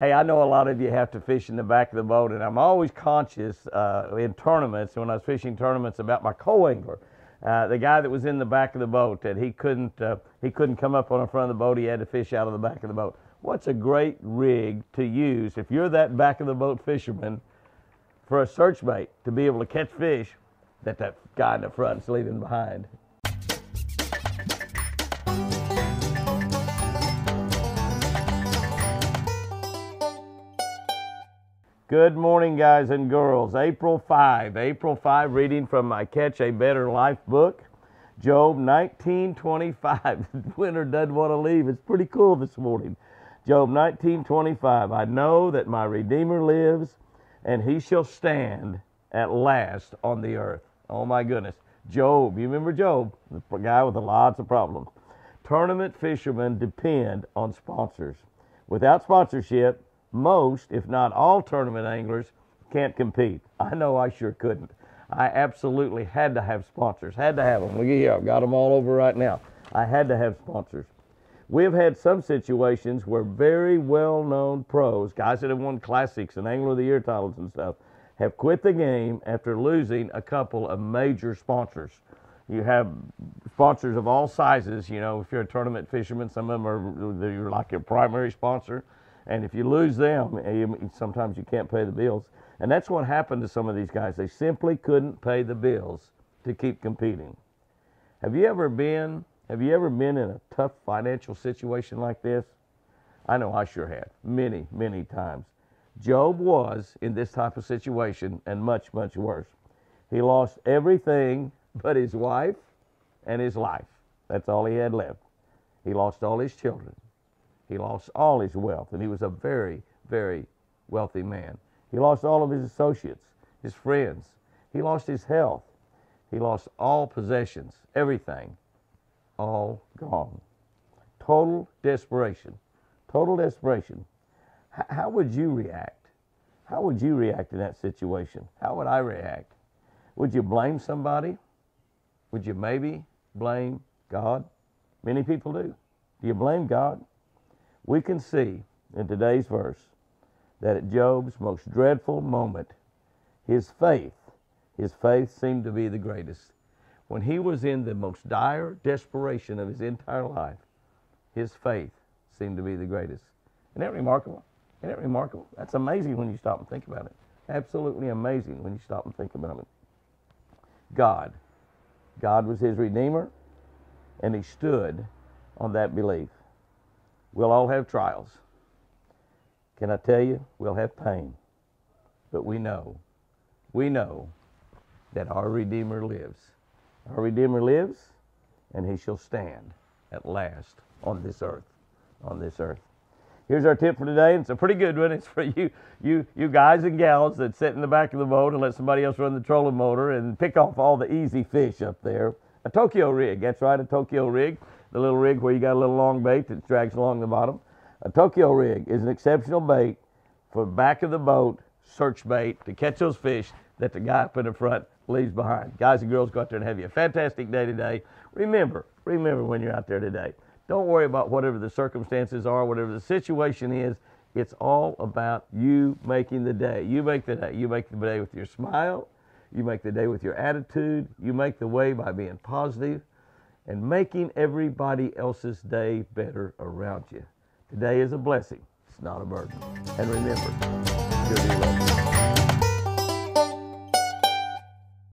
Hey, I know a lot of you have to fish in the back of the boat, and I'm always conscious in tournaments, when I was fishing tournaments, about my co-angler, the guy that was in the back of the boat, that he couldn't come up on the front of the boat. He had to fish out of the back of the boat. What's a great rig to use if you're that back of the boat fisherman for a search bait, to be able to catch fish that guy in the front is leaving behind? Good morning, guys and girls. April 5, reading from my Catch a Better Life book, Job 19:25. Winter doesn't want to leave. It's pretty cool this morning. Job 19:25. I know that my Redeemer lives, and he shall stand at last on the earth. Oh my goodness. Job, you remember Job, the guy with lots of problems. Tournament fishermen depend on sponsors. Without sponsorship, most, if not all, tournament anglers can't compete. I know I sure couldn't. I absolutely had to have sponsors. Had to have them. Look at here, I've got them all over right now. I had to have sponsors. We've had some situations where very well-known pros, guys that have won classics and Angler of the Year titles and stuff, have quit the game after losing a couple of major sponsors. You have sponsors of all sizes. You know, if you're a tournament fisherman, some of them are like your primary sponsor. And if you lose them, sometimes you can't pay the bills. And that's what happened to some of these guys. They simply couldn't pay the bills to keep competing. Have you ever been in a tough financial situation like this? I know I sure have. Many, many times. Job was in this type of situation, and much, much worse. He lost everything but his wife and his life. That's all he had left. He lost all his children. He lost all his wealth, and he was a very, very wealthy man. He lost all of his associates, his friends. He lost his health. He lost all possessions, everything, all gone. Total desperation. Total desperation. How would you react? How would you react in that situation? How would I react? Would you blame somebody? Would you maybe blame God? Many people do. Do you blame God? We can see in today's verse that at Job's most dreadful moment, his faith seemed to be the greatest. When he was in the most dire desperation of his entire life, his faith seemed to be the greatest. Isn't that remarkable? Isn't that remarkable? That's amazing when you stop and think about it. Absolutely amazing when you stop and think about it. God was his Redeemer, and he stood on that belief. We'll all have trials. Can I tell you, we'll have pain. But we know that our Redeemer lives. Our Redeemer lives, and he shall stand at last on this earth. On this earth. Here's our tip for today. It's a pretty good one. It's for you guys and gals that sit in the back of the boat and let somebody else run the trolling motor and pick off all the easy fish up there. A Tokyo rig. That's right, a Tokyo rig. The little rig where you got a little long bait that drags along the bottom. A Tokyo rig is an exceptional bait for back of the boat search bait to catch those fish that the guy up in the front leaves behind. Guys and girls, go out there and have you a fantastic day today. Remember when you're out there today, don't worry about whatever the circumstances are, whatever the situation is. It's all about you making the day. You make the day. You make the day with your smile. You make the day with your attitude. You make the way by being positive and making everybody else's day better around you. Today is a blessing. It's not a burden. And remember, you're loved.